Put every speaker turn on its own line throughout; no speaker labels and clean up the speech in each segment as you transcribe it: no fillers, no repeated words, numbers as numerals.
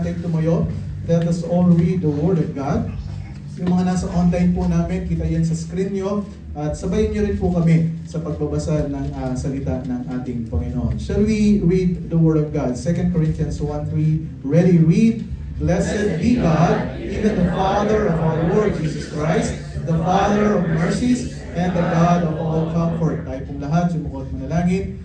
natin tumayo. Let us all read the Word of God. Yung mga nasa online po namin, kita yan sa screen nyo. At sabayin nyo rin po kami sa pagbabasa ng salita ng ating Panginoon. Shall we read the Word of God? 2 Corinthians 1:3. Ready, read. Blessed be God, even the Father of our Lord Jesus Christ, the Father of mercies, and the God of all comfort. Tayo pong lahat, sumukot manalangin.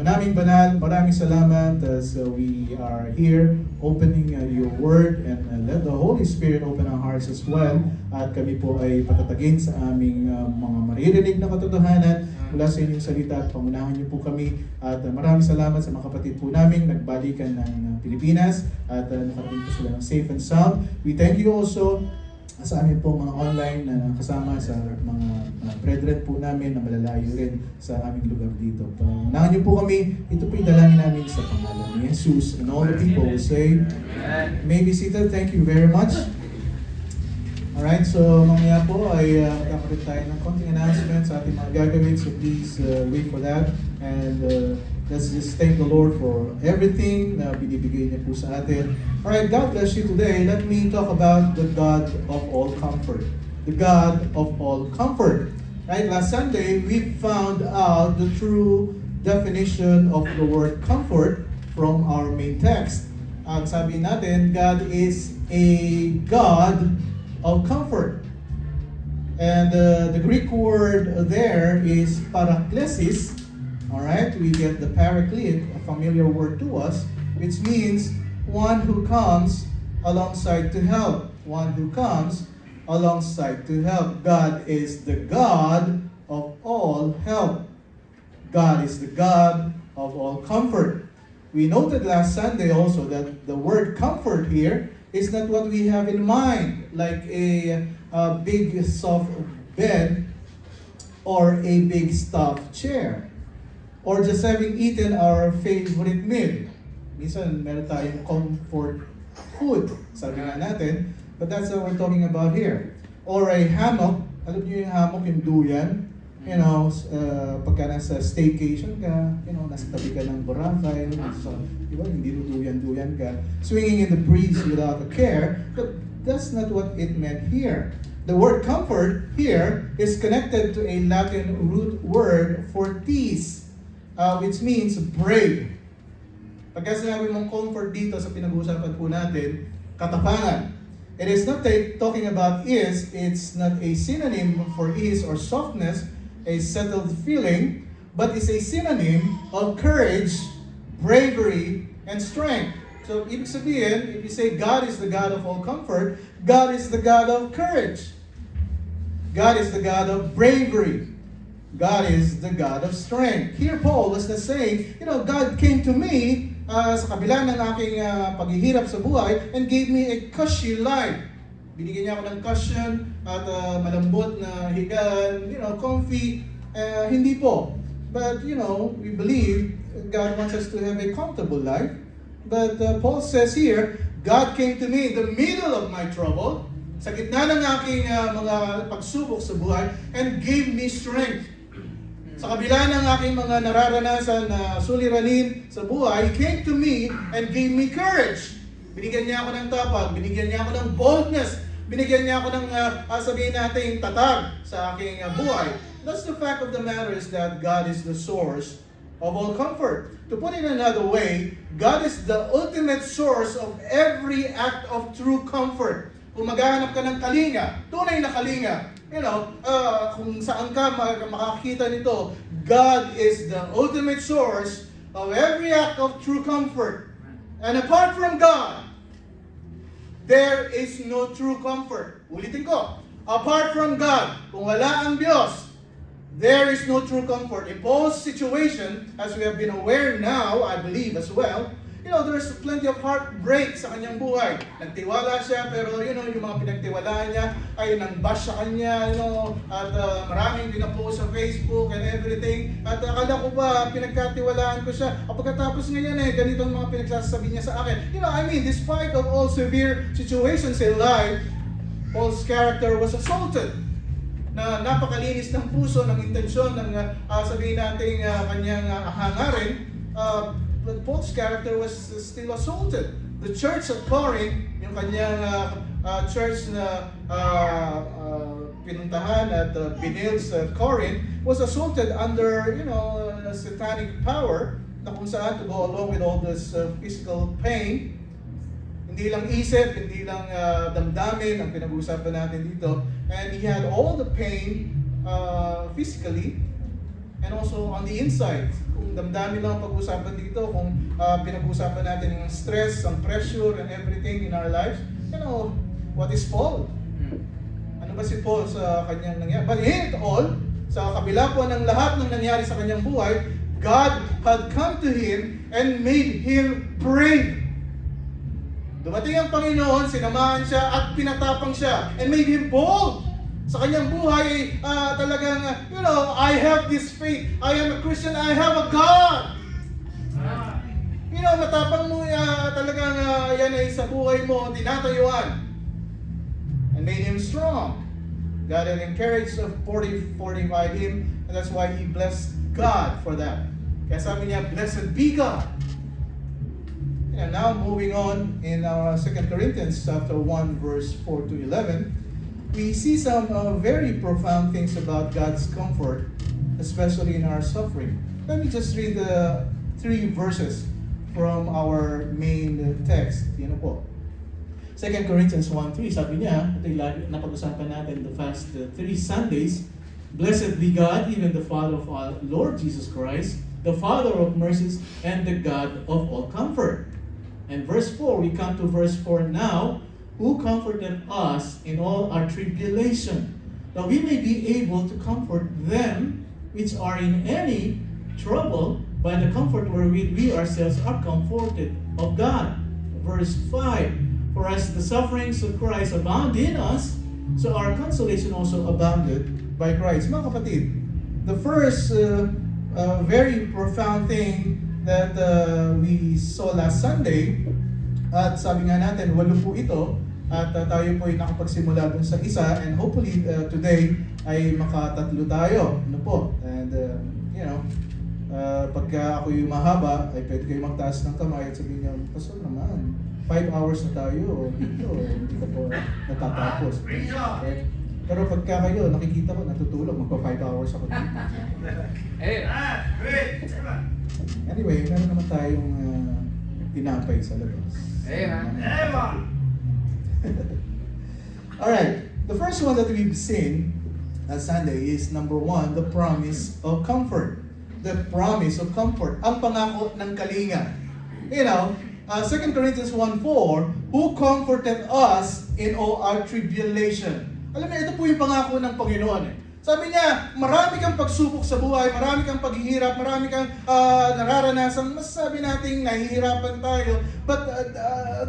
Manaming banal, maraming salamat as we are here opening your word, and let the Holy Spirit open our hearts as well, at kami po ay patatagin sa aming mga maririnig na katotohanan mula sa inyong salita, at pangunahan niyo po kami. At maraming salamat sa mga kapatid po namin nagbalikan ng Pilipinas at nakarating po sila ng safe and sound. We thank you also sa amin po mga online na kasama sa mga brethren po namin na malalayo rin sa aming lugar dito. Pangunahan niyo po kami. Ito po yung dalangin namin sa pangalan ni Jesus. And all the people will say, may be seated. Thank you very much. Alright, so mamaya po ay magkakaroon tayo ng konting announcements sa ating mga gagawin. So please wait for that. And let's just thank the Lord for everything na binibigay niya po sa atin. Alright, God bless you today. Let me talk about the God of all comfort. The God of all comfort. Right, last Sunday, we found out the true definition of the word comfort from our main text. Ang sabi natin, God is a God of comfort. And the Greek word there is paraklesis. Alright, we get the paraclete, a familiar word to us, which means one who comes alongside to help. One who comes alongside to help. God is the God of all help. God is the God of all comfort. We noted last Sunday also that the word comfort here is not what we have in mind, like a big soft bed or a big stuffed chair, or just having eaten our favorite meal. Minsan, meron tayong comfort food, sabi nga natin, but that's what we're talking about here. Or a hammock. Alam niyo yung hammock, yung duyan? You know, pagka nasa staycation ka, you know, nasa tabi ka ng Boracay, so, di ba, hindi duyan-duyan ka, swinging in the breeze without a care, but that's not what it meant here. The word comfort here is connected to a Latin root word for peace, which means brave. Pagka sinabi mong comfort dito sa pinag-uusapan po natin, katapangan. It is not talking about ease, it's not a synonym for ease or softness, a settled feeling, but it's a synonym of courage, bravery, and strength. So, ibig sabihin, if you say God is the God of all comfort, God is the God of courage. God is the God of bravery. God is the God of strength. Here Paul was just saying, you know, God came to me sa kabila ng aking paghihirap sa buhay and gave me a cushy life. Binigyan niya ako ng cushion at malambot na higaan, you know, comfy. Hindi po. But, you know, we believe God wants us to have a comfortable life. But Paul says here, God came to me in the middle of my trouble, sa gitna ng aking mga pagsubok sa buhay, and gave me strength. Sa kabila ng aking mga nararanasan na suliranin sa buhay, He came to me and gave me courage. Binigyan niya ako ng tapag, binigyan niya ako ng boldness, binigyan niya ako ng sabihin natin tatag sa aking buhay. That's the fact of the matter, is that God is the source of all comfort. To put it another way, God is the ultimate source of every act of true comfort. Kung maghahanap ka ng kalinga, tunay na kalinga, you know, kung saan ka makakita nito, God is the ultimate source of every act of true comfort. And apart from God, there is no true comfort. Ulitin ko, apart from God, kung wala ang Diyos, there is no true comfort. In Paul's situation, as we have been aware now, I believe as well, you know, there's plenty of heartbreak sa kanyang buhay. Nagtiwala siya, pero you know, yung mga pinagtiwalaan niya ay nang-bash sa kanya, you know, at maraming pinapost sa Facebook and everything. At akala ko ba, pinagkatiwalaan ko siya. At pagkatapos ngayon ganitong mga pinagsasabi niya sa akin. You know, I mean, despite of all severe situations in life, Paul's character was assaulted. Na napakalinis ng puso, ng intensyon, ng sabihin natin kanyang hangarin, but Paul's character was still assaulted. the church of Corinth, yung kanyang church na pinuntahan at binuild sa Corinth, was assaulted under, satanic power, na kung saan to go along with all this physical pain. Hindi lang isip, hindi lang damdamin ang pinag-uusapan natin dito. And he had all the pain physically and also on the inside. Kung damdamin lang ang pag-uusapan dito, kung pinag-uusapan natin yung stress, ang pressure and everything in our lives, what is Paul? Ano ba si Paul sa kanyang nangyari? But in it all, sa kabila po ng lahat ng nangyari sa kanyang buhay, God had come to him and made him brave. Dumating ang Panginoon, sinamahan siya at pinatapang siya and made him bold. Sa kanyang buhay, talagang, I have this faith. I am a Christian. I have a God. Matapang mo talagang yan ay sa buhay mo, tinatayuan. And made him strong. God had encouraged fortified him, and that's why he blessed God for that. Kaya sabi niya, blessed be God. And now moving on in our 2 Corinthians chapter 1 verse 4 to 11, we see some very profound things about God's comfort, especially in our suffering. Let me just read the 3 verses from our main text. Yan po. 2 Corinthians 1:3, sabi niya, ito yung lagi napag-usapan natin the past 3 Sundays, blessed be God, even the Father of our Lord Jesus Christ, the Father of mercies, and the God of all comfort. And verse 4, we come to verse 4 now, who comforted us in all our tribulation, that we may be able to comfort them which are in any trouble by the comfort wherewith we ourselves are comforted of God. Verse 5, for as the sufferings of Christ abound in us, so our consolation also abounded by Christ. Mga kapatid, the first very profound thing that we saw last Sunday, at sabi nga natin, 8 po ito, at tayo po ay nakapagsimula dun sa isa, and hopefully today ay makatatlo tayo. Ano po? And pagka ako yung mahaba, ay pwede kayo magtaas ng kamay at sabihin niyo, pastor naman, 5 hours na tayo dito, hindi ka po natatapos. Okay? Pero pagka kayo, nakikita ko, natutulog, magpa 5 hours ako dito. Anyway, meron naman tayong tinapay sa labas. Alright, the first one that we've seen last Sunday is number 1, the promise of comfort. The promise of comfort. Ang pangako ng kalinga. 2 Corinthians 1:4, who comforted us in all our tribulation. Alam niyo, ito po yung pangako ng Panginoon. Sabi niya, marami kang pagsubok sa buhay, marami kang paghihirap, marami kang nararanasan. Masasabi natin nahihirapan tayo. But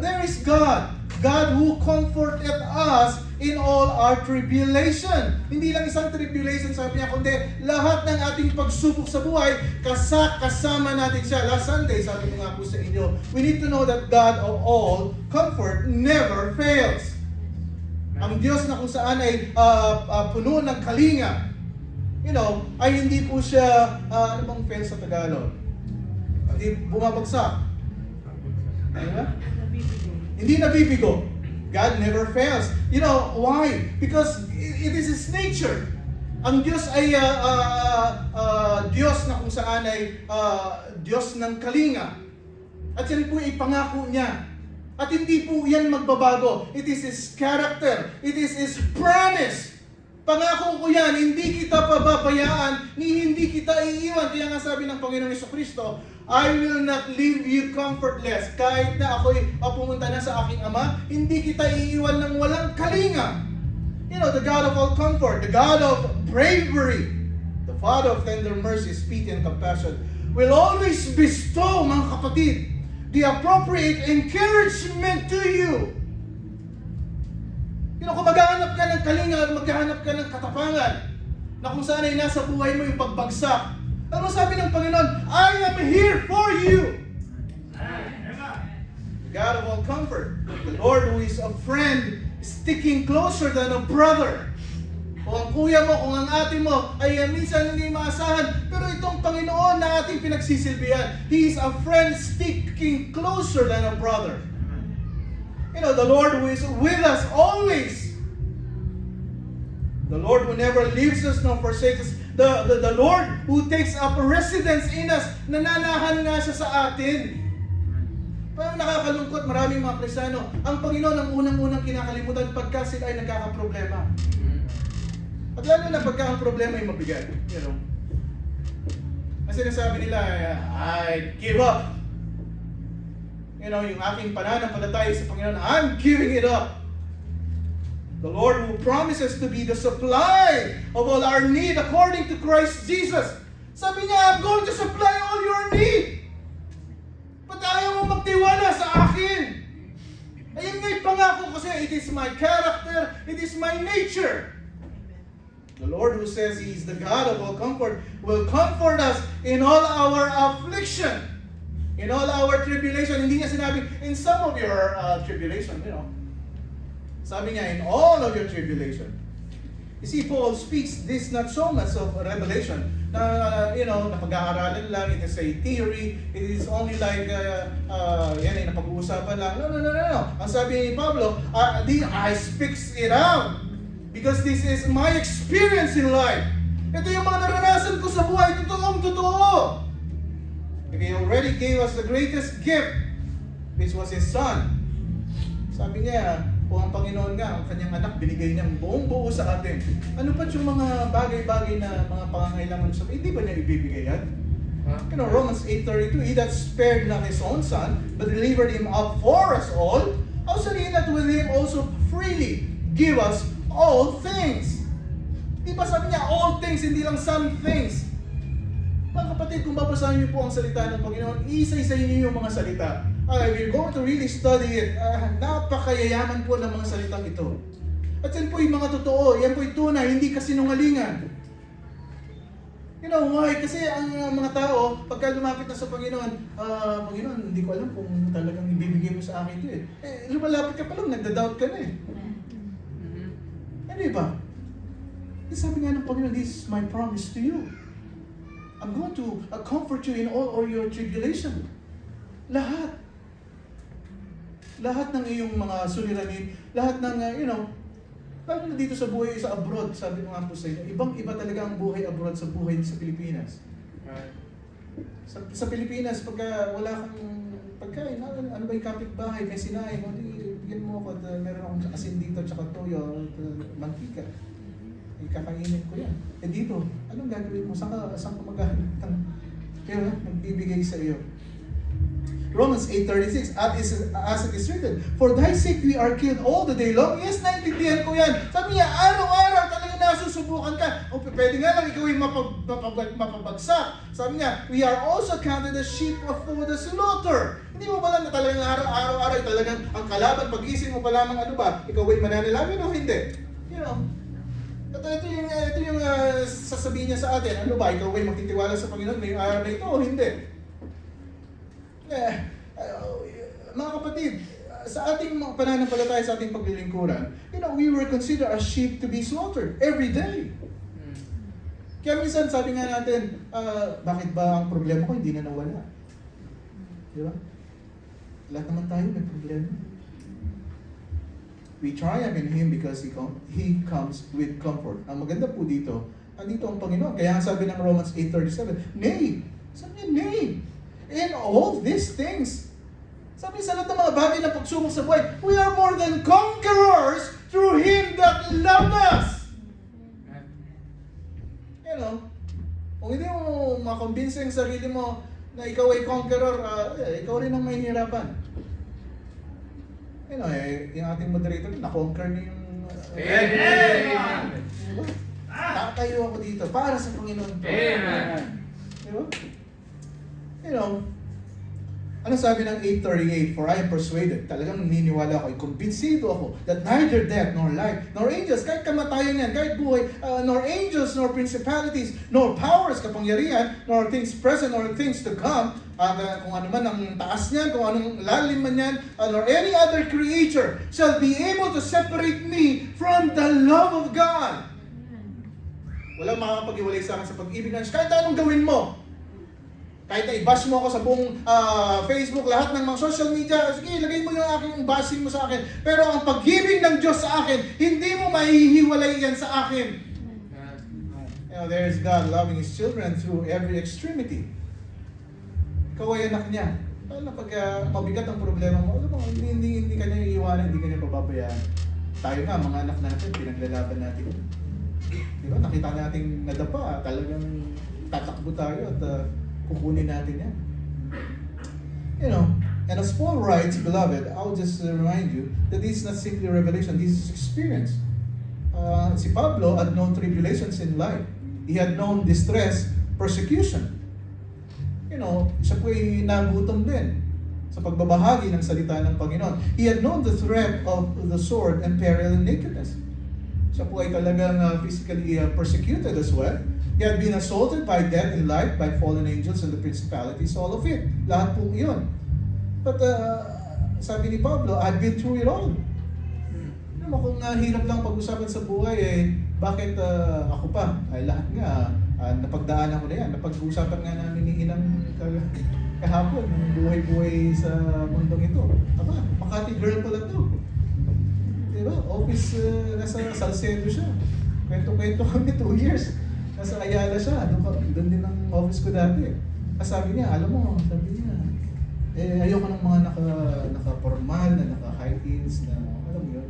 there is God. God who comforted us in all our tribulation. Hindi lang isang tribulation, sabi niya, kundi lahat ng ating pagsubok sa buhay, kasama natin siya. Last Sunday, sabi ko nga po sa inyo, we need to know that God of all comfort never fails. Ang Diyos na kung saan ay puno ng kalinga, ay hindi po siya, ano bang fail sa Tagalog? Hindi bumabagsak. Diba? Hindi nabibigo. God never fails. Why? Because it is His nature. Ang Diyos ay Diyos na kung saan ay Diyos ng kalinga. At yan po ay pangako niya. At hindi po yan magbabago. It is His character. It is His promise. Pangako ko yan, hindi kita pababayaan, ni hindi kita iiwan. Kaya nga sabi ng Panginoon Jesucristo, I will not leave you comfortless. Kahit na ako'y pumunta na sa aking Ama, hindi kita iiwan ng walang kalinga. The God of all comfort, the God of bravery, the Father of tender mercy, pity, and compassion, will always bestow, mga kapatid, the appropriate encouragement to you. Kung maghahanap ka ng kalinga, maghahanap ka ng katapangan, na kung saan ay nasa buhay mo yung pagbagsak, ano sabi ng Panginoon? I am here for you. God of all comfort, the Lord who is a friend, sticking closer than a brother. Kung ang kuya mo, kung ang ate mo, ay minsan hindi maasahan, pero itong Panginoon na ating pinagsisilbihan, He is a friend sticking closer than a brother.
the Lord who is with us always. The Lord who never leaves us nor forsakes us. The Lord who takes up residence in us. Nananahan nga siya sa atin. Parang nakakalungkot, maraming mga Kristiyano, ang Panginoon ang unang-unang kinakalimutan pagka sila ay nagkakaproblema. At lalo na pagka ang problema ay mabigat. Ang sinasabi nila, I give up. Yung aking pananampalataya sa Panginoon, I'm giving it up. The Lord who promises to be the supply of all our need according to Christ Jesus. Sabi niya, I'm going to supply all your need. Ba't ayaw mo magtiwala sa akin? Ayun nga'y pangako kasi it is my character, it is my nature. The Lord who says He is the God of all comfort will comfort us in all our affliction, in all our tribulation. Hindi niya sinabi, in some of your tribulation, Sabi niya, in all of your tribulation. You see, Paul speaks this not so much of revelation. Na pag-aaralan lang, it is a theory, it is only like, yan ay napag-uusapan lang. No. Ang sabi ni Pablo, I speaks it out. Because this is my experience in life. Ito yung mga naranasan ko sa buhay, totoo. He already gave us the greatest gift, which was His Son. Sabi niya, kung ang Panginoon nga, ang kanyang anak, binigay niyang buong buo sa atin. Ano pa yung mga bagay-bagay na mga pangangailangan sa hindi ba niya ibibigay yan? Romans 8:32, He that spared not His own Son, but delivered Him up for us all, how shall He not with Him also freely give us all things? Di ba sabi niya, all things, hindi lang some things. Mga kapatid, kung babasahin niyo po ang salita ng Panginoon, isa-isahin niyo yung mga salita. If you're going to really study it, napakayayaman po ng mga salitang ito. At yan po yung mga totoo, yan po yung tunay, hindi kasinungalingan. Why? Kasi ang mga tao, pagka lumapit na sa Panginoon, Panginoon, hindi ko alam kung talagang ibibigay mo sa akin ito lumalapit ka pa lang, nagda-doubt ka na Ano ba? Sabi nga ng Panginoon, this is my promise to you. I'm going to comfort you in all your tribulation. Lahat ng iyong mga suliranin, lahat ng, lalo na dito sa buhay sa abroad, sabi ko nga po sa inyo, ibang-iba talaga ang buhay abroad sa buhay sa Pilipinas. Right. Sa Pilipinas, pagka wala kang pagkain, ano ba yung kapitbahay, may sinain, bigyan mo ako, meron akong asin dito, tsaka toyo, mantika. Kakainin ko yan. Dito, anong gagawin mo? Saan ka maghahanap ng pera? Nagbibigay sa iyo. Romans 8:36, as it is written, for thy sake we are killed all the day long. Yes, naintindihan ko yan. Sabi niya, araw-araw talaga nasusubukan ka. O pwede nga lang ikaw yung mapabagsak. Sabi niya, we are also counted as sheep for the slaughter. Hindi mo ba lang na talagang araw-araw talagang ang kalaban, pag-isip mo pa lamang ikaw ay mananalangin o hindi? Ito yung sasabihin niya sa atin, ikaw ay magtitiwala sa Panginoon ngayong araw na ito o hindi? Mga kapatid, sa ating pananampalataya, sa ating paglilingkuran, we were considered as sheep to be slaughtered every day. Kaya minsan sabi nga natin, bakit ba ang problema ko hindi na nawala? Di ba? Lahat naman tayo may problema. We triumph in Him because He comes with comfort. Ang maganda po dito, andito ang Panginoon. Kaya sabi ng Romans 8:37, nay! Sabi niya, nay! In all these things, sabi sa lahat ng mga bagay na pagsubok sa buhay, we are more than conquerors through Him that loved us. Kung hindi mo makonvince yung sarili mo na ikaw ay conqueror, ikaw rin ang mahihirapan. Yung ating moderator, na-conquer niya yung... Tatayo ako dito para sa Panginoon. Ano sabi ng 8:38? For I am persuaded, talagang naniniwala ako, kumbinsido ako, that neither death, nor life, nor angels, kahit kamatayan yan, kahit buhay, nor angels, nor principalities, nor powers, kapangyarihan, nor things present, nor things to come, kung ano man ang taas niyan, kung anong lalim man yan, nor any other creature shall be able to separate me from the love of God. Walang makakapag-iwalay sa akin sa pag-ibig ng Diyos, kahit anong gawin mo. Kahit na i-bash mo ako sa buong Facebook, lahat ng mga social media, sige, lagay mo yung aking bashing mo sa akin. Pero ang pag-ibig ng Diyos sa akin, hindi mo mahihiwalay yan sa akin. You know, there is God loving His children through every extremity. Ikaw ay anak niya. Lalo pag mabigat ang problema mo, alam mo, hindi ka niya iiwanan, hindi ka niya pababayaan. Tayo nga, mga anak natin, pinaglalaban natin. Di ba? Nakita natin nadapa, talagang tatakbo tayo at kukunin natin yan. You know, and as Paul writes, beloved, I'll just remind you that this is not simply revelation, this is experience. Si Pablo had known tribulations in life. He had known distress, persecution. You know, siya po'y nagutom din sa pagbabahagi ng salita ng Panginoon. He had known the threat of the sword and peril and nakedness. Siya po ay talagang physically persecuted as well. He had been assaulted by death in life, by fallen angels and the principalities, all of it. Lahat po iyon. But sabi ni Pablo, I've been through it all. Alam mo, kung hirap lang pag-usapan sa buhay, bakit ako pa? Ay lahat nga, napagdaanan ko na yan. Napag-usapan nga namin ni Inang kahapon, ng buhay-buhay sa mundong ito. Aba, Makati girl pala to. Diba? Office, nasa Salcedo siya. Kwento-kwento kami 2 years. Nasa Ayala siya. Doon din ang office ko dati. Sabi niya, alam mo, sabi niya, ayoko ng mga naka-formal, na naka-high heels, na alam mo yun.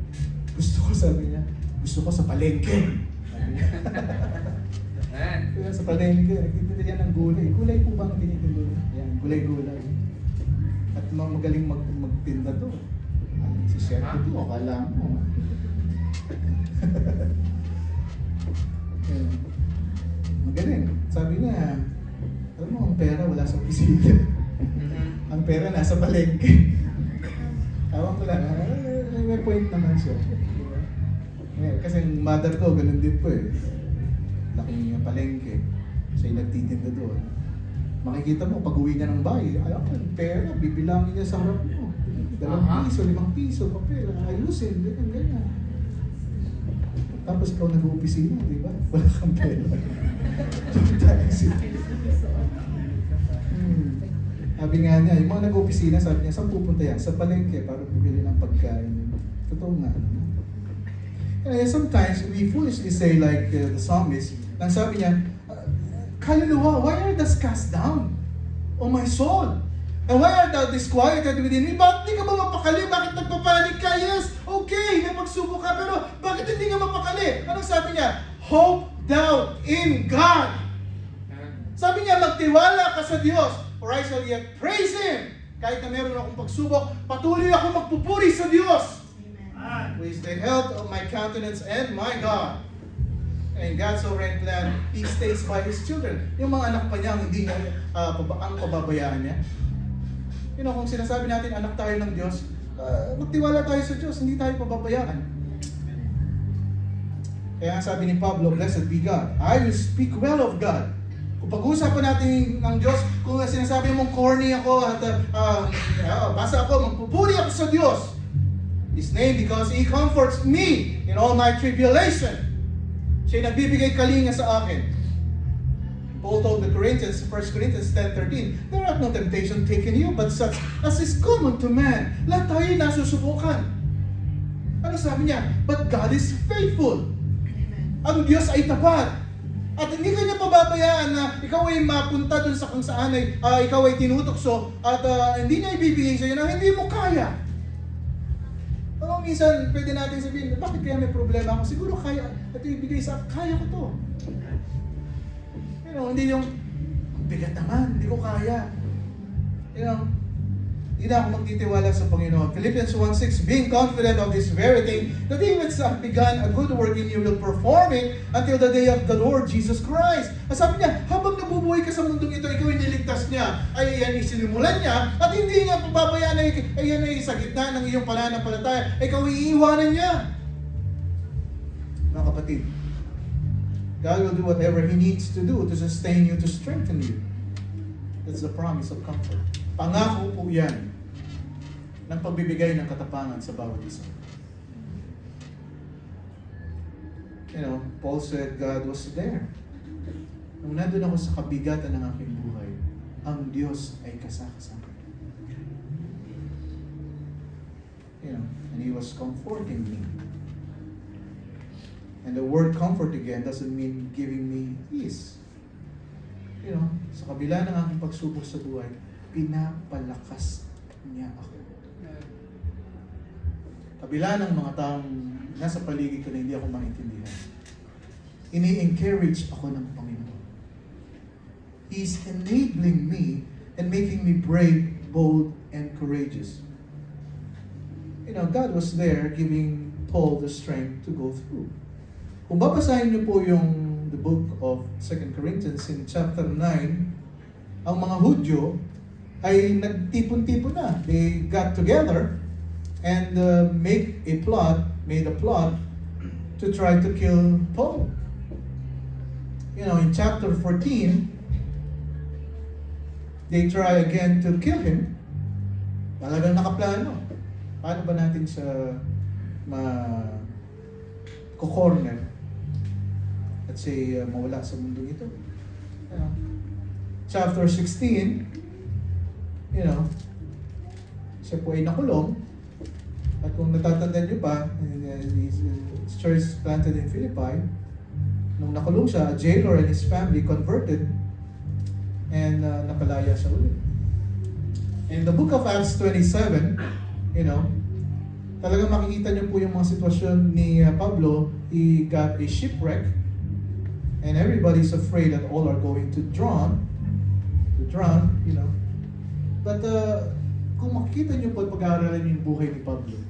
Gusto ko, sabi niya, gusto ko sa palengke. Sabi niya. Kaya sa palengke, nagtitinda yan ng gulay. Gulay po ba ang tinitinda niya? Yan, gulay-gulay. At magaling magtinda to. Si Chef ito, akala mo. Magaling. Sabi niya, alam mo, ang pera wala sa opisina. Ang pera nasa palengke. Tawag ko lang, may point naman siya. Kasi yung mother ko, ganun din po eh. Laking palengke. Siya yung nagtitinda doon. Makikita mo, pag uwi niya ng bahay, alam mo, pera, bibilangin niya sa harap mo. 2 piso, 5 piso, papel, ayusin, ganyan. Tapos ikaw nag-opisina, di ba? Wala kang pera. Sabi nga niya, yung mga nag-opisina, sabi niya, saan pupunta yan? Sa palengke, para bumili ng pagkain. Totoo nga. Sometimes, we foolishly say like the psalmist, nang sabi niya, Kaluluwa, why are thou cast down, O my soul? And why art thou disquieted within me? Bakit hindi ka ba mapakali? Bakit nagpapanik ka? Yes, okay, may pagsubok ka, pero bakit hindi ka mapakali? Anong sabi niya? Hope thou in God. Sabi niya, magtiwala ka sa Diyos, for I shall yet praise Him. Kahit na meron akong pagsubok, patuloy ako magpupuri sa Diyos. Who is the health of my countenance and my God. And God's sovereign plan, He stays by His children. Yung mga anak pa niya, hindi niya ang pababayaan niya. You know, kung sinasabi natin anak tayo ng Diyos, magtiwala tayo sa Diyos, hindi tayo pababayaan. Kaya sabi ni Pablo, blessed be God. I will speak well of God. Kung pag-uusapan natin ng Diyos, kung sinasabi mong corny ako at basta ako, magpupuri ako sa Diyos. His name because He comforts me in all my tribulation. Siya'y nagbibigay kalinga sa akin. Paul told the Corinthians, 1 Corinthians 10:13, there hath no temptation taken you, but such as is common to man. Lahat tayo nasusubukan. Ano sabi niya? But God is faithful. Ang Diyos ay tapat. At hindi ka niya pababayaan na ikaw ay mapunta dun sa kung saan ay ikaw ay tinutokso at hindi niya ibibigay sa'yo na hindi mo kaya. Pero minsan, pwede natin sabihin, bakit kaya may problema ako? Siguro kaya, ito ibigay sa kaya ko to. You know, hindi yung, bigat naman, hindi ko kaya. You know, hindi na ako magtitiwala sa Panginoon. Philippians 1:6, being confident of this very thing, that He which hath begun a good work in you will perform it until the day of the Lord Jesus Christ. At sabi niya, habang nabubuhay ka sa mundong ito, ikaw ay niligtas niya, ay yan isinimulan niya, at hindi niya pababayaan ay yan ay sa gitna ng iyong pananampalataya, ikaw ay iiwanan niya. Mga kapatid, God will do whatever He needs to do to sustain you, to strengthen you. That's the promise of comfort. Pangako po yan ng pagbibigay ng katapangan sa bawat isa. You know, Paul said God was there. Nung nandun ako sa kabigatan ng aking buhay,
ang Diyos ay kasakasama. And He was comforting me. And the word comfort again doesn't mean giving me peace. Sa kabila ng aking pagsubok sa buhay, pinapalakas niya ako. Kabila ng mga taong nasa paligid ko na hindi ako maintindihan, ini-encourage ako ng Panginoon. He's enabling me and making me brave, bold, and courageous. God was there giving Paul the strength to go through. Kung babasahin niyo po the book of 2 Corinthians in chapter 9, ang mga Hudyo ay nagtipon-tipon na. They got together and made a plot to try to kill Paul. In chapter 14, they try again to kill him. Talagang nakaplano. Paano ba natin siya ko-corner at say mawala sa mundo ito? Chapter 16, siya po ay nakulong. At kung natatandaan niyo pa, his church planted in Philippi, nung nakulong siya, a jailer and his family converted and napalaya siya ulit. In the book of Acts 27, talagang makikita niyo po yung mga sitwasyon ni Pablo. He got a shipwreck and everybody's afraid that all are going to drown. But kung makikita niyo po at pag-aaralan niyo yung buhay ni Pablo,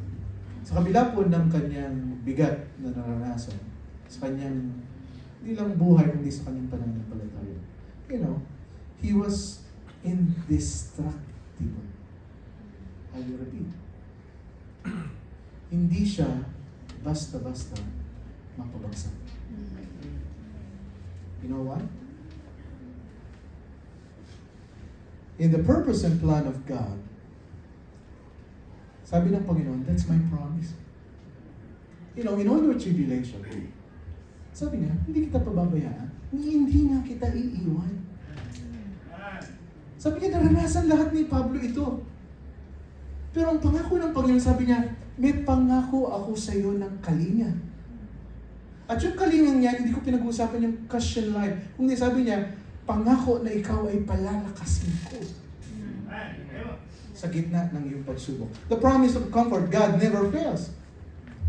sa kabila po ng kanyang bigat na naranasan, sa kanyang hindi lang buhay, kundi sa kanyang pananampalataya, he was indestructible. I will repeat. Hindi siya basta-basta mapabagsak. You know why? In the purpose and plan of God, sabi ng Panginoon, that's my promise. In all your tribulation, sabi niya, hindi kita pababayaan, hindi nga kita iiwan. Sabi niya, naranasan lahat ni Pablo ito. Pero ang pangako ng Panginoon, sabi niya, may pangako ako sa iyo ng kalinga. At yung kalingang niya, hindi ko pinag-uusapan yung Christian life. Kundi sabi niya, pangako na ikaw ay palalakasin ko sa gitna ng iyong pagsubok. The promise of comfort, God never fails.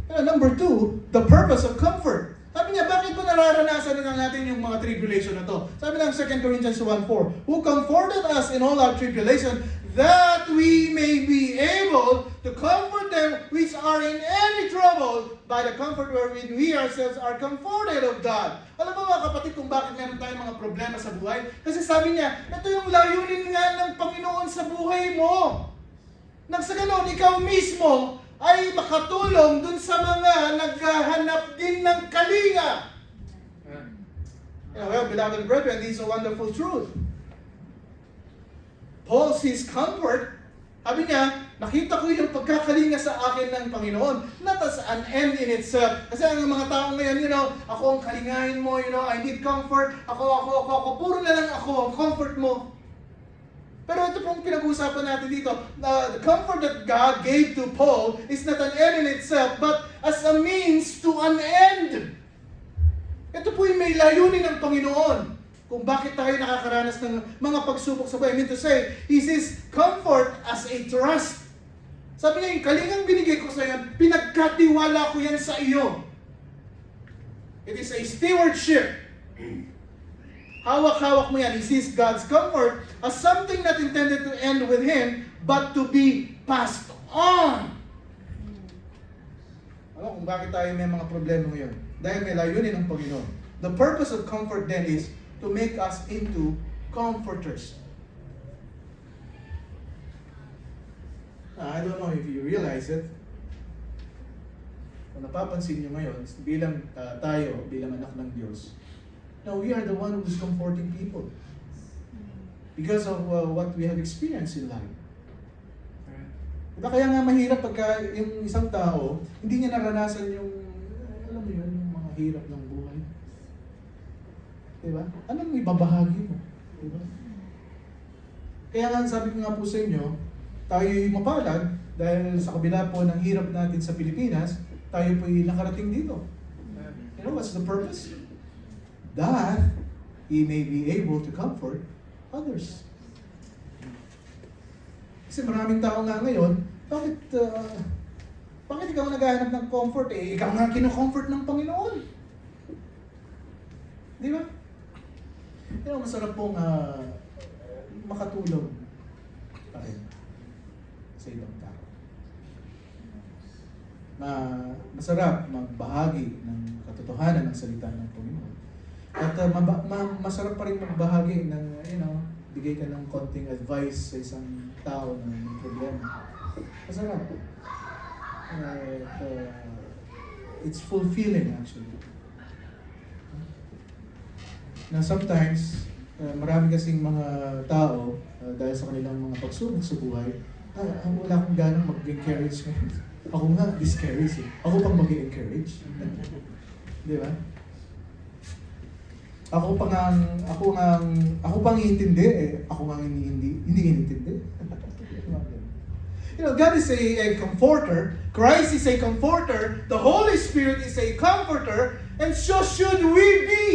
Number 2, the purpose of comfort. Sabi niya, bakit po nararanasan na natin yung mga tribulation na to? Sabi ng 2 Corinthians 1:4, who comforted us in all our tribulation, that we may be able to comfort them which are in any trouble by the comfort wherewith we ourselves are comforted of God. Alam mo mga kapatid kung bakit meron tayong mga problema sa buhay? Kasi sabi niya, ito yung layunin nga ng Panginoon sa buhay mo. Nang sa ganon, ikaw mismo ay makatulong dun sa mga naghahanap din ng kalinga. Well, beloved brethren, this is a wonderful truth. Paul sees comfort. Sabi niya, nakita ko yung pagkakalinga sa akin ng Panginoon. Not as an end in itself. Kasi ang mga tao ngayon, ako ang kalingahin mo, I need comfort. Ako, puro na lang ako, ang comfort mo. Pero ito pong pinag-uusapan natin dito, the comfort that God gave to Paul is not an end in itself, but as a means to an end. Ito po yung may layunin ng Panginoon kung bakit tayo nakakaranas ng mga pagsubok sa buhay. I mean to say, He sees comfort as a trust. Sabi niya, yung kalingang binigay ko sa iyo, pinagkatiwala ko yan sa iyo. It is a stewardship. Hawak-hawak mo yan. He sees God's comfort as something not intended to end with Him, but to be passed on. Alam kung bakit tayo may mga problema ngayon? Dahil may layunin ng Panginoon. The purpose of comfort then is to make us into comforters. I don't know if you realize it. Kung napapansin nyo ngayon, bilang tayo, bilang anak ng Diyos, no, we are the one who is comforting people because of what we have experienced in life. Diba kaya nga mahirap pagka yung isang tao, hindi niya naranasan yung, alam mo yun, yung mga hirap ng buhay. Diba? Anong ibabahagi mo? Diba? Kaya nga sabi ko nga po sa inyo, tayo'y mapalad dahil sa kabila po ng hirap natin sa Pilipinas, tayo po'y nakarating dito. You know what's the purpose? That He may be able to comfort others. Kasi maraming tao nga ngayon, bakit ikaw naghahanap ng comfort? Ikaw nga kino-comfort ng Panginoon. Di ba? Masarap pong makatulong pa rin sa ibang tao. Masarap magbahagi ng katotohanan ng salita ng Panginoon. At masarap pa rin magbahagi ng, bigay ka ng konting advice sa isang tao na may problema. Masarap. It's fulfilling actually. Na sometimes, marami kasing mga tao, dahil sa kanilang mga pagsubok sa buhay, wala akong ganang mag-encourage ngayon. Ako nga, discourage eh. Ako pang mag-encourage. Di ba? Ako pang iintindi eh. Ako nga hindi inintindi. God is a comforter. Christ is a comforter. The Holy Spirit is a comforter. And so should we be.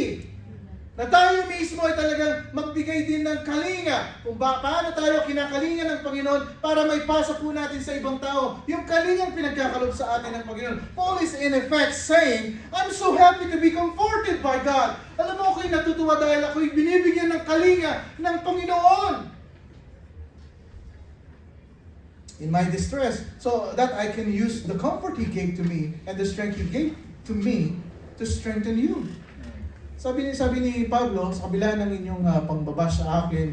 Na tayo mismo ay talagang magbigay din ng kalinga. Kung paano tayo kinakalinga ng Panginoon para may pasa po natin sa ibang tao. Yung kalingang pinagkakalob sa atin ng Panginoon. Paul is in effect saying, I'm so happy to be comforted by God. Alam mo, ako'y natutuwa dahil ako'y binibigyan ng kalinga ng Panginoon. In my distress, so that I can use the comfort He gave to me and the strength He gave to me to strengthen you. Sabi ni Pablo, sa kabila ng inyong pangbabash sa akin,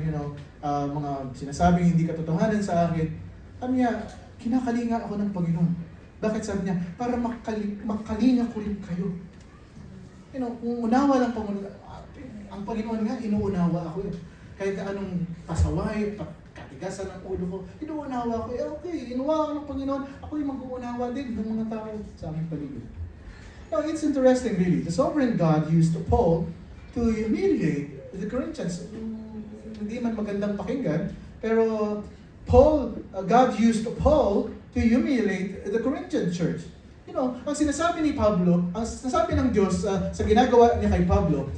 mga sinasabing hindi katotohanan sa akin, sabi niya, kinakalinga ako ng Panginoon. Bakit sabi niya? Para makalinga ko rin kayo. Kung unawa lang ang Panginoon nga, inuunawa ako. Kahit anong pasaway, katigasan ng ulo ko, inuunawa ko. Okay, inuwa ako ng Panginoon, ako'y mag-uunawa din ng mga tao sa aming paligid. Now, it's interesting really. The sovereign God used Paul to humiliate the Corinthians. Hindi man magandang pakinggan, pero God used Paul to humiliate the Corinthian church. Ang sinasabi ni Pablo, ang sinasabi ng Diyos sa ginagawa niya kay Pablo,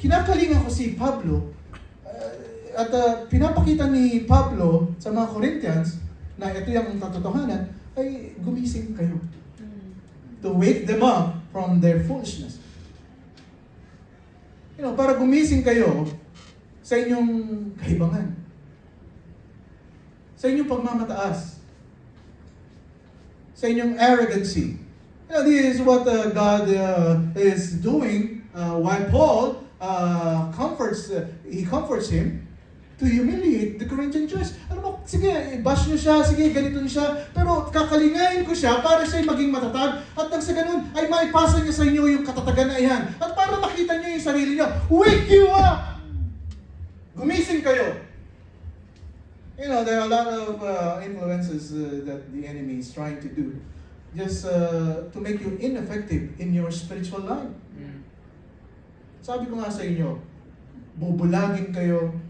kinakalinga ko si Pablo at pinapakita ni Pablo sa mga Corinthians na ito yung katotohanan, ay gumising kayo. To wake them up from their foolishness. Para gumising kayo sa inyong kahibangan. Sa inyong pagmamataas. Sa inyong arrogancy. This is what God is doing while Paul comforts him to humiliate the Corinthian church. Sige, bash nyo siya, sige, ganito nyo siya, pero kakalingayin ko siya para siya maging matatag, at nang sa ganun, ay maipasa niya sa inyo yung katatagan na iyan. At para makita nyo yung sarili nyo, wake you up! Gumising kayo! There are a lot of influences that the enemy is trying to do just to make you ineffective in your spiritual life. Sabi ko nga sa inyo, bubulagin kayo.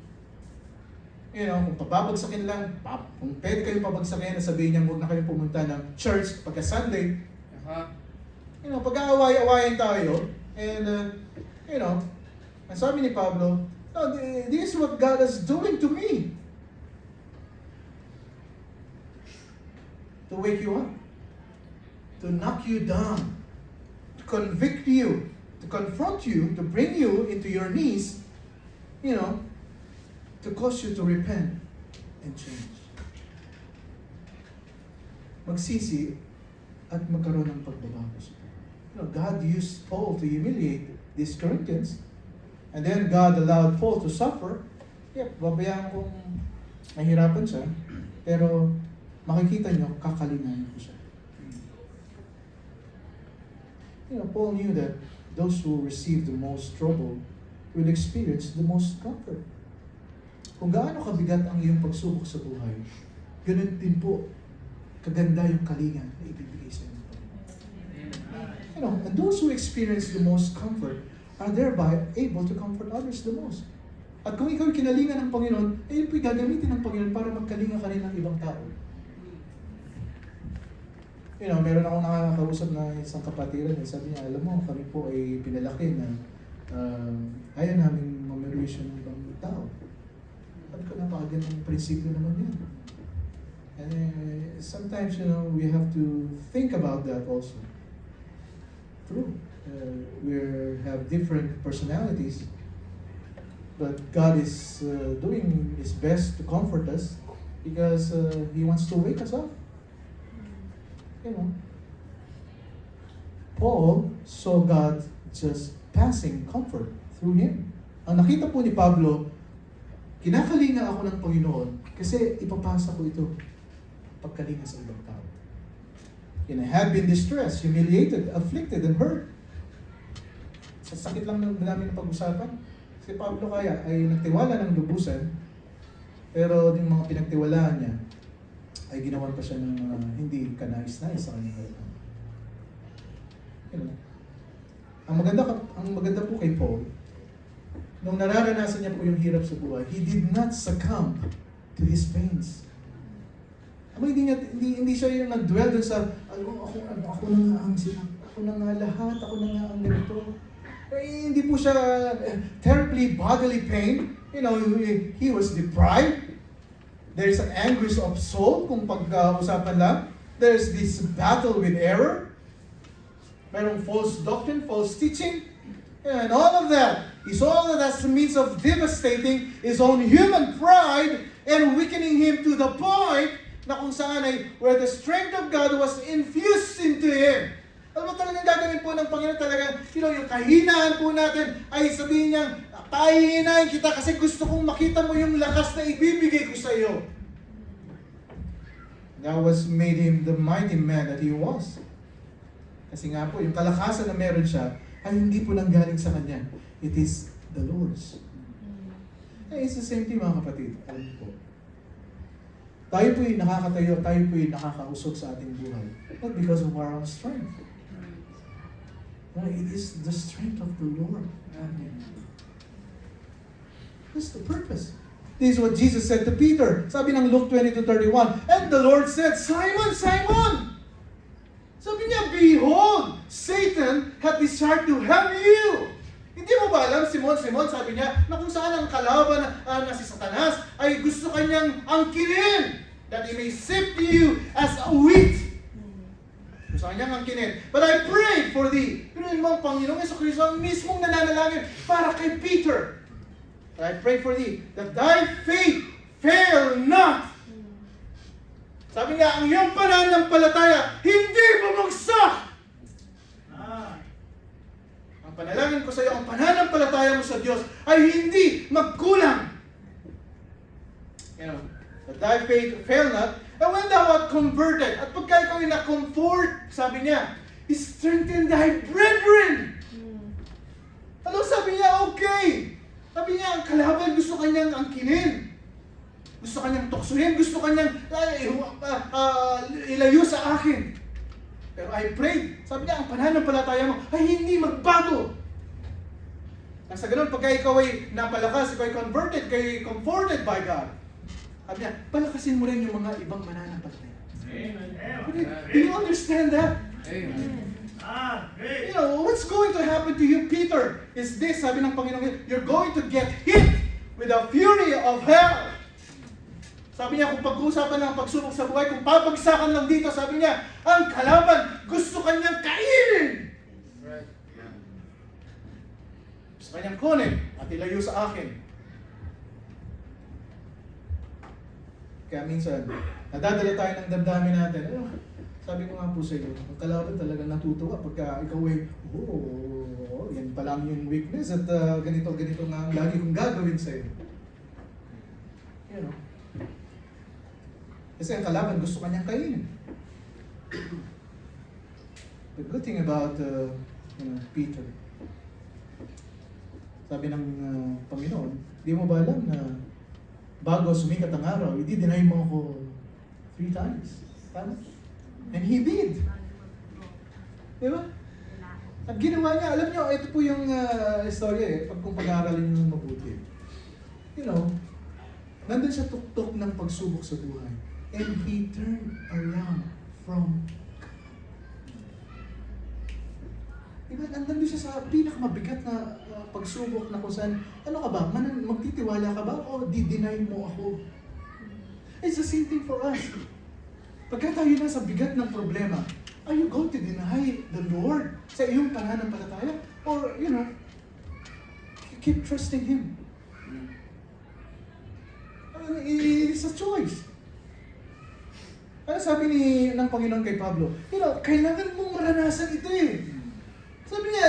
Kung papabagsakin lang, kung pwede kayong pabagsakin, sabihin niya, huwag na kayong pumunta ng church pagka Sunday. Pag-aaway-awayan tayo, and, ang sabi ni Pablo, no, this is what God is doing to me. To wake you up. To knock you down. To convict you. To confront you. To bring you into your knees. To cause you to repent and change. Magsisi at magkaroon ng pagbabago sa Panginoon. God used Paul to humiliate these Corinthians, and then God allowed Paul to suffer. Babayaan kong mahirapan siya, pero makikita nyo, kakalingayin ko siya. Paul knew that those who receive the most trouble will experience the most comfort. Kung gaano kabigat ang iyong pagsubok sa buhay, ganun din po kaganda yung kalinga na ibibigay sa inyo. And those who experience the most comfort are thereby able to comfort others the most. At kung ikaw kinalinga ng Panginoon, ay yun po'y gagamitin ng Panginoon para magkalinga ka rin ng ibang tao. Meron akong nakakausap na isang kapatiran, sabi niya, alam mo, kami po ay pinalaki na ayaw namin mamerisyon ng ibang tao. Sabi ko, napakagandang prinsipyo naman yan. And sometimes, we have to think about that also. True. We have different personalities, but God is doing His best to comfort us because He wants to wake us up. Paul saw God just passing comfort through him. Ang nakita po ni Pablo, kinakalinga ako ng Panginoon kasi ipapasa ko ito pagkalinga sa ibang tao. And I have been distressed, humiliated, afflicted, and hurt. Sa sakit lang namin ng pag-usapan. Si Pablo kaya ay nagtiwala ng lubusan, pero yung mga pinagtiwalaan niya, ay ginawan pa siya ng hindi kanais-nais sa kanyang kailangan. Ang maganda po kay Paul, nung nararanasan niya po yung hirap sa buhay, he did not succumb to his pains. Hindi siya yung nag-dwell dun sa, ako na nga ang sinap, ako na nga lahat, ako na nga ang ganito. Hindi po siya terribly bodily pain. He was deprived. There's an anguish of soul kung pag-usapan lang. There's this battle with error. Mayroong false doctrine, false teaching. And all of that is all that's the means of devastating his own human pride and weakening him to the point na kung saan ay where the strength of God was infused into him. Alam mo talagang gagawin po ng Panginoon talagang, yung kahinaan po natin ay sabihin niya, pahihinain kita kasi gusto kong makita mo yung lakas na ibibigay ko sa iyo. That was made him the mighty man that he was. Kasi nga po, yung kalakasan na meron siya ay hindi po nanggaling sa kanya. It is the Lord's. It's the same thing mga kapatid. Alam po. Tayo po'y nakakatayo, tayo po'y nakakausok sa ating buhay. Not because of our own strength. No, it is the strength of the Lord. Amen. That's the purpose. This is what Jesus said to Peter. Sabi ng Luke 22:31, and the Lord said, Simon, Simon! Sabi niya, behold, Satan had desired to have you. Hindi mo ba alam, Simon, sabi niya, na kung saan ang kalaban na si Satanas ay gusto kanyang angkinin, that he may sift you as a wheat. Gusto kanyang angkinin. But I prayed for thee. Pero yun mo, Panginoong Jesucristo ang mismong nananalangin para kay Peter. But I pray for thee, that thy faith fail not. Sabi niya, ang iyong pananampalataya, hindi bumagsak. Ang panalangin ko sa iyo, ang pananampalataya mo sa Diyos ay hindi magkulang. That thy faith fail not. And when thou art converted, at pagka ikaw ay na-comfort, sabi niya, strengthen thy brethren. Ano sabi niya? Okay. Sabi niya, ang kalaban gusto kanyang angkinin. Gusto kanyang tuksuhin. Gusto kanyang ilayo sa akin. Pero I prayed. Sabi niya, ang pananampalataya mo ay hindi magbago. Nang sa ganun, pagka ikaw ay napalakas, ikaw ay converted, ikaw ay comforted by God. Sabi niya, palakasin mo rin yung mga ibang mananampalataya.
Amen.
Do you understand that?
Amen. Great.
What's going to happen to you, Peter, is this, sabi ng Panginoon, you're going to get hit with the fury of hell. Sabi niya, kung pag-uusapan ng pagsubok sa buhay, kung papagsakan lang dito, sabi niya, ang kalaban, gusto kanyang kainin.
Right.
Gusto kanyang kunin at ilayo sa akin. Kaya minsan, nadadala tayo ng damdamin natin. Sabi ko nga po sa iyo, ang kalaban talaga natutuwa pagka ikaw ay, yan pa lang yung weakness at ganito nga ang lagi kong gagawin sa iyo. Kasi ang kalaban gusto kanyang kainin. The good thing about Peter, sabi ng Panginoon, di mo ba alam na bago sumikat ang araw, i-deny mo ako 3 times. Tama? And he did. Diba? At ginawa niya, alam niyo, ito po yung istorya kung pag-aaralin niyo mabuti. you know, nandun sa tuktok ng pagsubok sa buhay. And he turned around from diba, nandun siya sa pinakamabigat na pagsubok na kung saan, ano ka ba, magtitiwala ka ba o di-deny mo ako? It's the same thing for us. Pagka tayo na sa bigat ng problema, are you going to deny the Lord sa iyong pananampalataya? Or, you know, keep trusting Him? It's a choice. Ano sabi ng Panginoon kay Pablo? You know, kailangan mong maranasan ito eh. Sabi niya,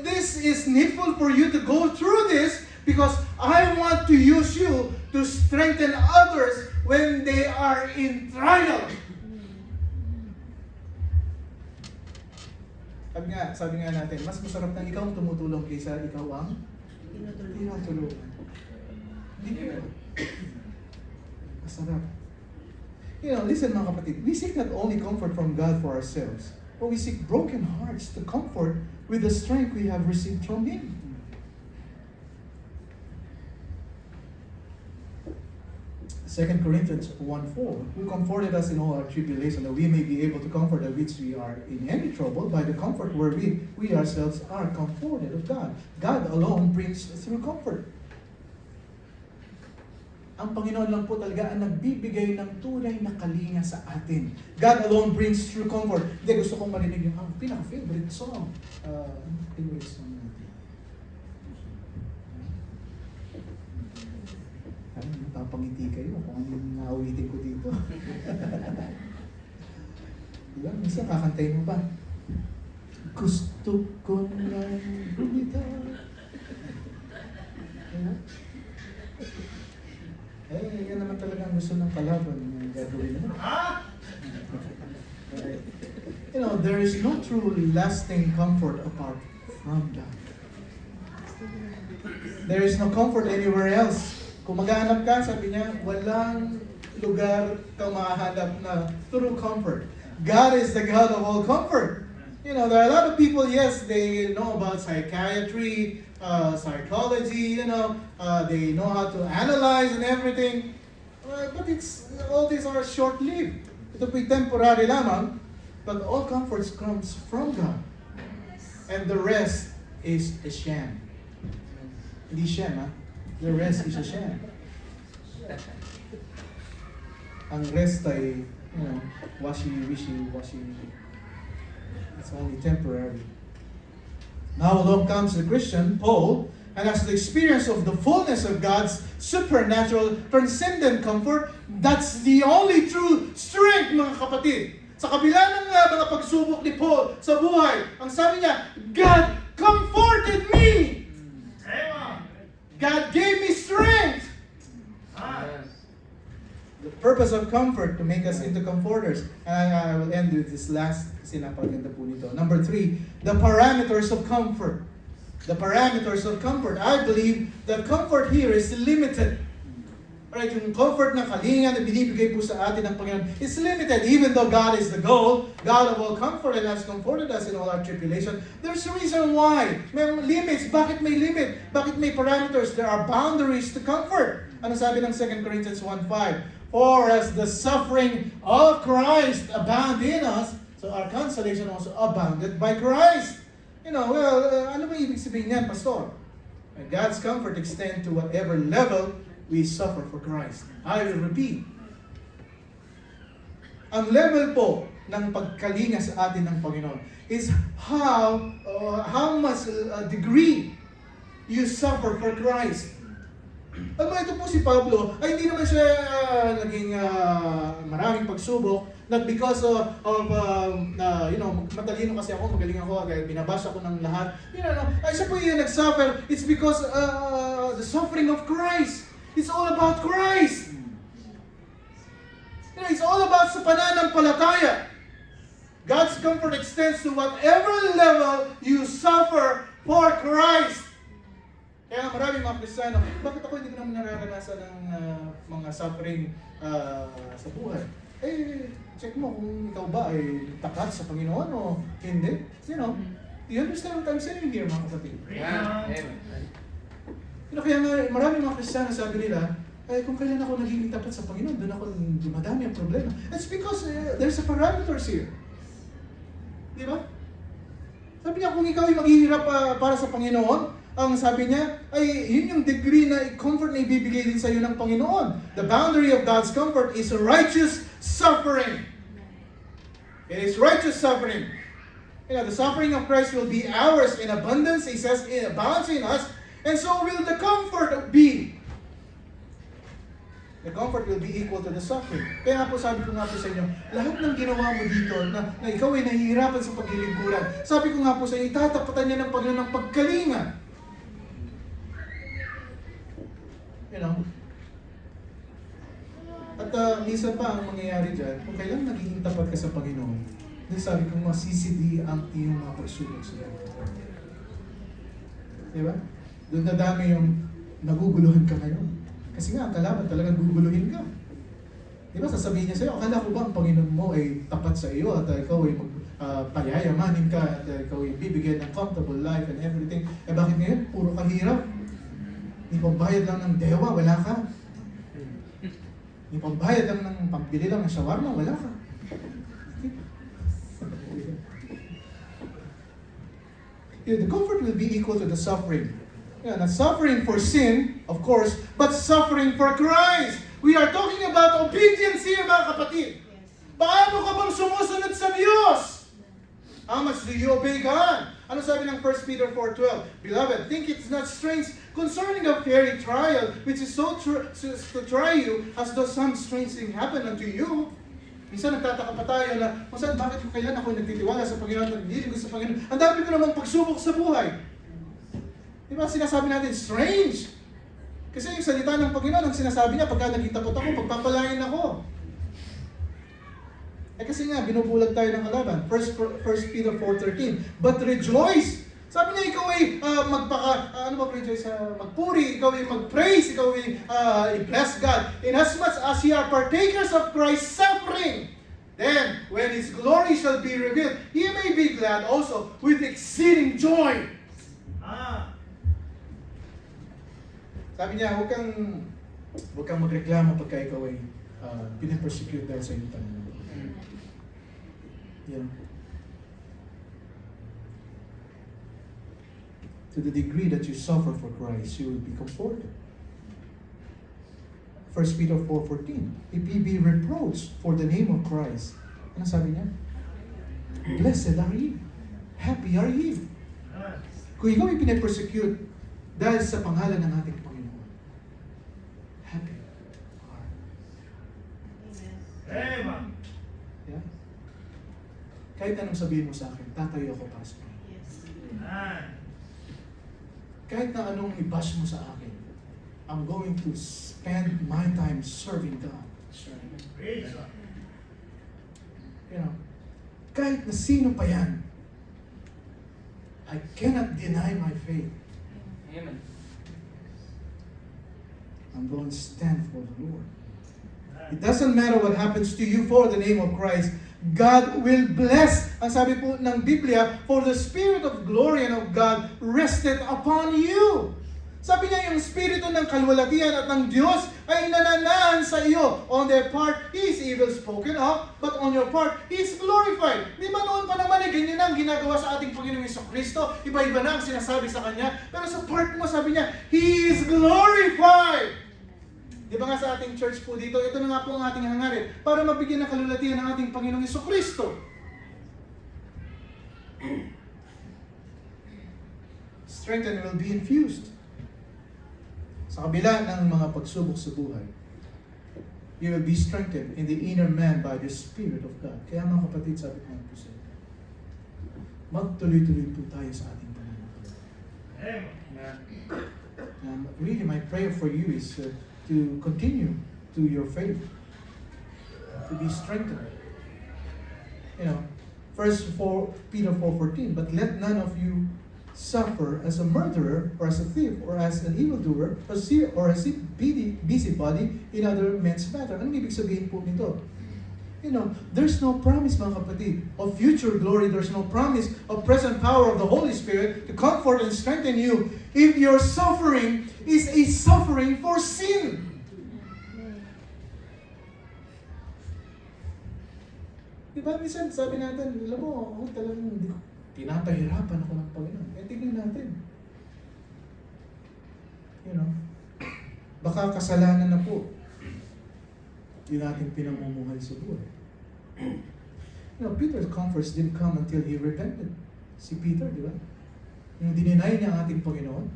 this is needful for you to go through this because I want to use you to strengthen others when they are in trial. Sabi nga natin, mas masarap na ikaw ang tumutulong kaysa ikaw ang tinutulungan. Hindi ko. Masarap. You know, listen mga kapatid, we seek not only comfort from God for ourselves, but we seek broken hearts to comfort with the strength we have received from Him. 2 Corinthians 1:4, who comforted us in all our tribulation, that we may be able to comfort that which we are in any trouble by the comfort wherewith we ourselves are comforted of God. God alone brings through comfort. Ang Panginoon lang po talaga ang nagbibigay ng tunay na kalinga sa atin. God alone brings true comfort. Hindi, gusto kong marinig yung pinaka-favorite song. Favorite song natin. Napapangiti kayo kung ano yung naawitin ko dito. Diba? Minsan kakantay mo ba? Gusto ko nang bumitaw. Diba? Yan naman talaga ang gusto ng kalaban yung gagawin mo. You know, there is no true lasting comfort apart from God. There is no comfort anywhere else. Kung maghahanap ka, sabi niya, walang lugar kang mahanap na true comfort. God is the God of all comfort. You know, there are a lot of people, yes, they know about psychiatry, psychology, you know, they know how to analyze and everything. But all these are short-lived. Ito po'y temporary lamang, but all comforts comes from God. And the rest is a sham. Hindi sham, ha? The rest is a sham. Ang rest ay, you know, washy-wishy. It's only temporary. Now along comes the Christian, Paul, and has the experience of the fullness of God's supernatural, transcendent comfort. That's the only true strength, mga kapatid. Sa kabila ng mga pagsubok ni Paul sa buhay, ang sabi niya, God comforted me! God gave me strength! The purpose of comfort to make us into comforters. And I will end with this last sinapaganda po nito. Number 3, the parameters of comfort. The parameters of comfort. I believe that comfort here is limited. Alright, yung comfort na kalinga na binibigay po sa atin ng Panginoon is limited. Even though God is the goal, God of all comfort and has comforted us in all our tribulation, there's a reason why. May limits. Bakit may limit? Bakit may parameters? There are boundaries to comfort. Ano sabi ng 2 Corinthians 1:5? For as the suffering of Christ abound in us, so our consolation also abounded by Christ. You know, well, ano ba ibig sabihin niyan, Pastor? God's comfort extends to whatever level we suffer for Christ. I will repeat. Ang level po ng pagkalinga sa atin ng Panginoon is how much degree you suffer for Christ. Alam mo, ito po si Pablo, ay hindi naman siya naging maraming pagsubok, not because you know, matalino kasi ako, magaling ako, dahil binabasa ko ng lahat. You know, ay siya po yung nag-suffer, it's because the suffering of Christ. It's all about Christ. You know, it's all about sa pananampalataya. God's comfort extends to whatever level you suffer for Christ. Kaya nga maraming mga Kristiyano, bakit ako hindi ko naman nararanasan ng mga suffering sa buhay? Check mo kung ikaw ba ay tapat sa Panginoon o hindi. You know, do you understand what I'm saying here, mga kapatid?
Amen.
Kaya nga, maraming mga Kristiyano sabi nila, ay kung kailan ako naging tapat sa Panginoon, doon ako dumadami ang problema. It's because there's a parameters here. Di ba? Sabi niya, kung ikaw ay maghihirap para sa Panginoon, ang sabi niya, ay yun yung degree na comfort na ibibigay din sa iyo ng Panginoon. The boundary of God's comfort is righteous suffering. It is righteous suffering. The suffering of Christ will be ours in abundance. He says, it abounds in us. And so will the comfort be. The comfort will be equal to the suffering. Kaya nga po sabi ko nga po sa inyo, lahat ng ginawa mo dito na ikaw ay nahihirapan sa paglilingkuran, sabi ko nga po sa inyo, itatapatan niya ng Panginoon ng pagkalinga. At minsan pa ang mangyayari dyan, kung kailan nagiging tapat ka sa Panginoon, then sabi ko, masisidi ang iyong mga pagsubok sa iyo. Diba? Doon na dami yung naguguluhan ka ngayon. Kasi nga, ang kalaban talagang guguluhin ka. Diba, sasabihin niya sa'yo, akala ko ba ang Panginoon mo ay tapat sa iyo at ikaw ay payayamanin ka at ikaw ay bibigyan ng comfortable life and everything. Bakit ngayon? Puro kahirap. Hindi pambayad lang ng dewa, wala ka. Hindi pambayad lang ng pambili lang ng shawarma, wala ka. The comfort will be equal to the suffering. Not suffering for sin, of course, but suffering for Christ. We are talking about obedience here, mga kapatid. Paano ka bang sumusunod sa Diyos? How much do you obey God? Ano sabi ng 1 Peter 4:12? Beloved, think it's not strange concerning a fiery trial, which is so to try you, as though some strange thing happened unto you. Minsan nagtataka pa tayo na, bakit kung kailan ako nagtitiwala sa Panginoon, naglilingkod sa Panginoon, ang dami ko namang pagsubok sa buhay. Diba sinasabi natin, strange. Kasi yung salita ng Panginoon, ang sinasabi niya, pagka nagtitapot ako, pagpapalain ako. Kasi nga, binubulag tayo ng kalaban. 1 Peter 4:13. But rejoice! Sabi niya, ikaw ay rejoice? Magpuri, ikaw ay mag-praise, ikaw ay i-bless God. Inasmuch as ye are partakers of Christ's suffering, then, when His glory shall be revealed, ye may be glad also with exceeding joy. Sabi niya, huwag kang magreklamo pagka ikaw ay pinapersecute dahil sa iyong Panginoon. Yeah. To the degree that you suffer for Christ, you will be comforted. 1 Peter 4:14. If ye be reproached for the name of Christ, ano sabi niya? Blessed are ye. Happy are ye. Kung ikaw ay pinapersecute dahil sa pangalan ng ating Panginoon, happy are.
Amen.
Yeah? Kahit anong sabihin mo sa akin, tatayo ako para sa Panginoon. Kahit na anong i-bash mo sa akin, I'm going to spend my time serving God. Kahit na sino pa yan, I cannot deny my faith.
Amen.
I'm going to stand for the Lord. It doesn't matter what happens to you for the name of Christ. God will bless. Ang sabi po ng Biblia, for the Spirit of glory and of God rested upon you. Sabi niya, yung Espiritu ng kalwalatian at ng Diyos ay nananahan sa iyo. On their part, He is evil spoken of, but on your part, He is glorified. Di ba noon pa naman ganyan na ang ginagawa sa ating Panginoong Jesucristo? Iba-iba na ang sinasabi sa Kanya. Pero sa part mo, sabi niya, He is glorified. Di ba nga sa ating church po dito, ito na nga po ang ating hangarin para mabigyan ng kalulatian ng ating Panginoong Jesucristo. Strength and will be infused. Sa kabila ng mga pagsubok sa buhay, you will be strengthened in the inner man by the Spirit of God. Kaya mga kapatid, sabi ko nga po sa inyo, magtuloy-tuloy po tayo sa ating Panginoon. Really, my prayer for you is to continue to your faith, to be strengthened. First Peter 4:14, but let none of you suffer as a murderer, or as a thief, or as an evildoer, or as a busybody in other men's matter. Anong ibig sabihin po nito? You know, there's no promise, mga kapatid, of future glory. There's no promise of present power of the Holy Spirit to comfort and strengthen you if your suffering is a suffering for sin. Diba, minsan sabi natin, alam mo, ako talagang pinapahirapan ako ng Panginoon. Eh, tignan natin. You know, baka kasalanan na po yung ating pinamumuhay sa buhay. You know, Peter's comforts didn't come until he repented. Si Peter, di ba? Yung dininay niya ang ating Panginoon.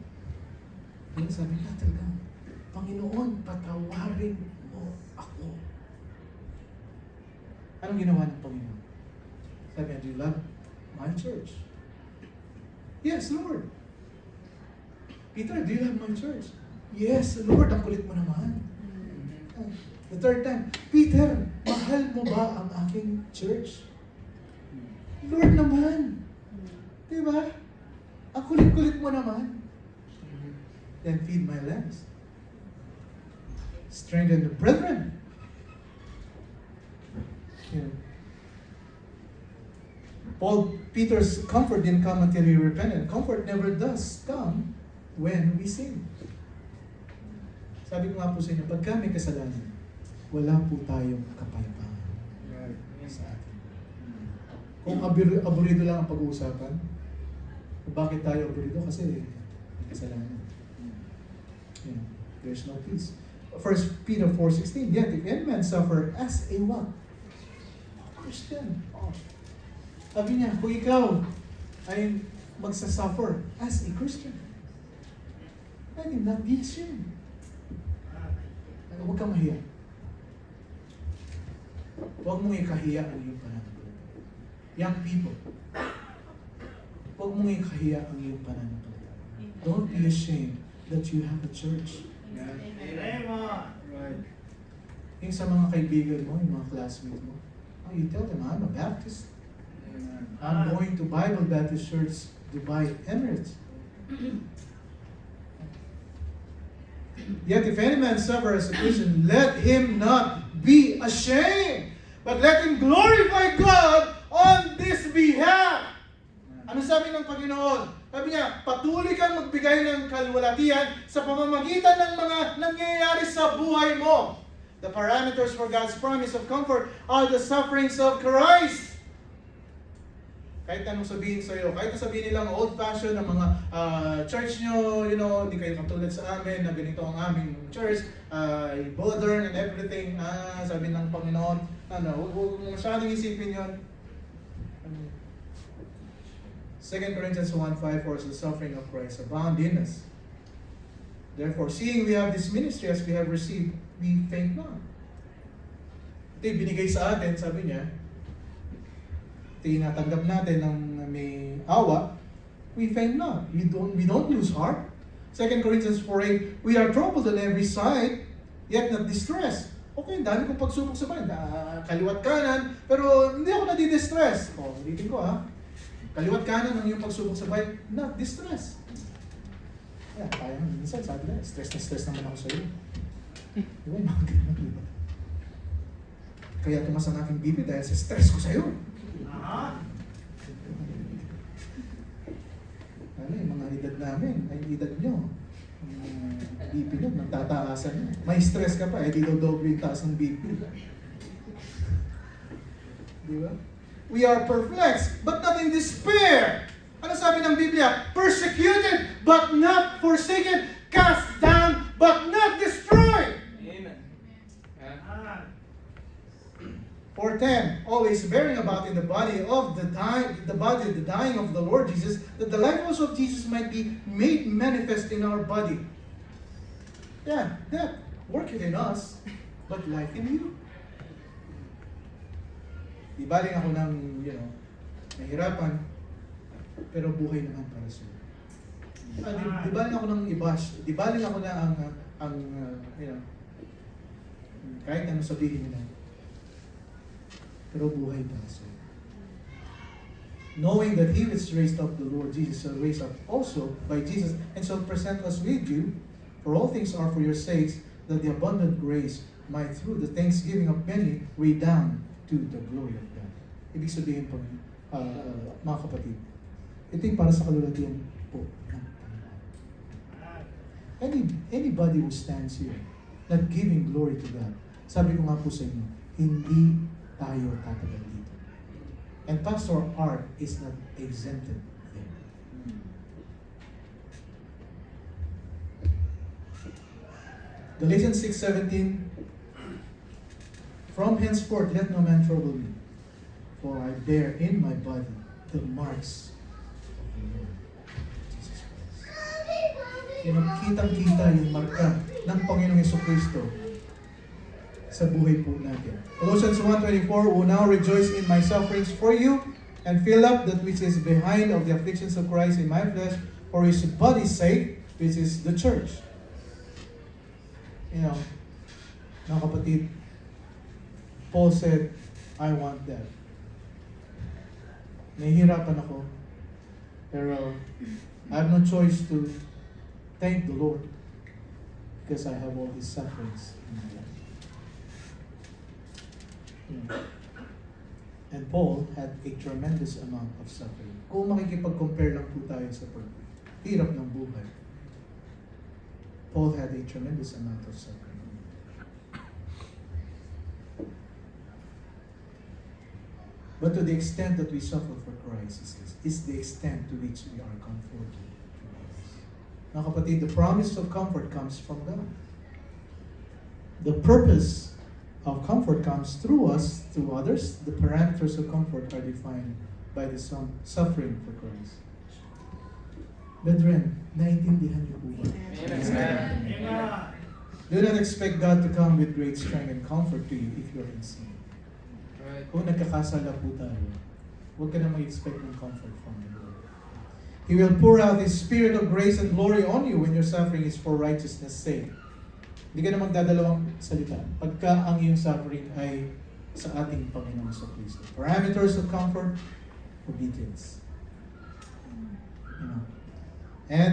Kaya sabi niya talaga, Panginoon, patawarin mo ako. Anong ginawa ng Panginoon? Sabi niya, do you love my church? Yes, Lord. Peter, do you love my church? Yes, Lord, ang kulit mo naman. The third time, Peter, mahal mo ba ang aking church? Lord naman. Diba? Ang kulit-kulit mo naman. Then feed my lambs. Strengthen the brethren. Yeah. Peter's comfort didn't come until he repented. Comfort never does come when we sin. Sabi ko nga po sa inyo, pagka may kasalanan, wala po tayong kapayapaan sa atin. Kung aburido lang ang pag-uusapan, bakit tayo aburido? Kasi may kasalanan. Yeah, there's no peace. 1 Peter 4:16, yet if any man suffer as a what? Christian. Oh. Sabi niya, kung ikaw ay magsasuffer as a Christian, I will not be ashamed. Huwag kang mahiya. Huwag mong ikahiya ang iyong pananampalataya. Young people, huwag mong ikahiya ang iyong pananampalataya. Don't be ashamed that you have a church.
Amen.
Right.
Yung sa mga kaibigan mo, yung mga classmates mo, you tell them, I'm a Baptist. I'm going to Bible Baptist Church, Dubai, Emirates. Yet if any man suffer as a Christian, let him not be ashamed, but let him glorify God on this behalf. Ano sabi ng Panginoon? Sabi niya, patuloy kang magbigay ng kalwalatian sa pamamagitan ng mga nangyayari sa buhay mo. The parameters for God's promise of comfort are the sufferings of Christ. Kahit anong sabihin sa iyo, kahit na sabihin nilang old-fashioned ng mga church nyo, you know, hindi kayo katulad sa amin, na ganito ang aming church, modern and everything, sabi ng Panginoon, huwag masyadong isipin yun. 2 Corinthians 1:5, for the suffering of Christ abound in us. Therefore, seeing we have this ministry as we have received, we faint not. Ito yung binigay sa atin, sabi niya, tinatanggap natin ng may awa, we faint not. We don't lose heart. 2 Corinthians 4:8, we are troubled on every side, yet not distressed. Okay, dami kong pagsubok sa bahay, kaliwat kanan, pero hindi ako nadi-distress. Ulitin ko kaliwat kanan ang iyong pagsubok sa bahay, not distress. Yeah, kaya minsan sabi na, stress naman ako sa iyo. Diba, yung mga ganun, diba? Kaya tumas ang aking bibi dahil sa stress ko sa iyo. Yung mga edad namin, ay edad nyo. BP nyo, nagtataasan nyo. May stress ka pa, di dodoble yung taas ng BP. Di ba? We are perplexed, but not in despair. Ano sabi ng Biblia? Persecuted, but not forsaken. Cast down, but not destroyed.
Amen.
4:10, always bearing about in the body the dying of the Lord Jesus, that the life also of Jesus might be made manifest in our body. Yeah, death working in us, but life in you. Di baling ako ng, nahirapan, pero buhay naman para sa iyo. Di baling ako ng i-bash, di baling ako na kahit ano sabihin nila, pero buhay para sa iyo. Knowing that He which raised up the Lord Jesus shall raise up also by Jesus, and shall present us with you, for all things are for your sakes, that the abundant grace might through the thanksgiving of many redound to the glory of God. Ibig sabihin po, mga kapatid, ito yung para sa kalulatian po ng Panginoon. Anybody who stands here not giving glory to God, sabi ko nga po sa inyo, hindi tayo tatagal dito. And Pastor Art is not exempted there. Galatians 6:17, from henceforth let no man trouble me, for I bear in my body the marks of the Lord Jesus Christ. Yung kitang-kita yung marka ng Panginoong Jesucristo sa buhay po natin. Colossians 1:24, who now rejoice in my sufferings for you, and fill up that which is behind of the afflictions of Christ in my flesh, for his body's sake, which is the church. You know, mga kapatid, Paul said, I want that. Nahihirapan ako, pero I have no choice to thank the Lord because I have all these sufferings in my life. You know, and Paul had a tremendous amount of suffering. Kung makikipag-compare lang po tayo sa hirap ng buhay, Paul had a tremendous amount of suffering. But to the extent that we suffer for Christ is the extent to which we are comforted. Mga kapatid, the promise of comfort comes from God. The purpose of comfort comes through us, through others. The parameters of comfort are defined by the suffering for Christ. Brethren, naiintindihan niyo po ba?
Amen.
Do not expect God to come with great strength and comfort to you if you are in sin. Kung nagkakasala po tayo, huwag ka na mag-expect ng comfort from the Lord. He will pour out His Spirit of grace and glory on you when your suffering is for righteousness' sake. Hindi ka na magdadalawang salita pagka ang iyong suffering ay sa ating Panginoon sa Kristo. Parameters of comfort, obedience.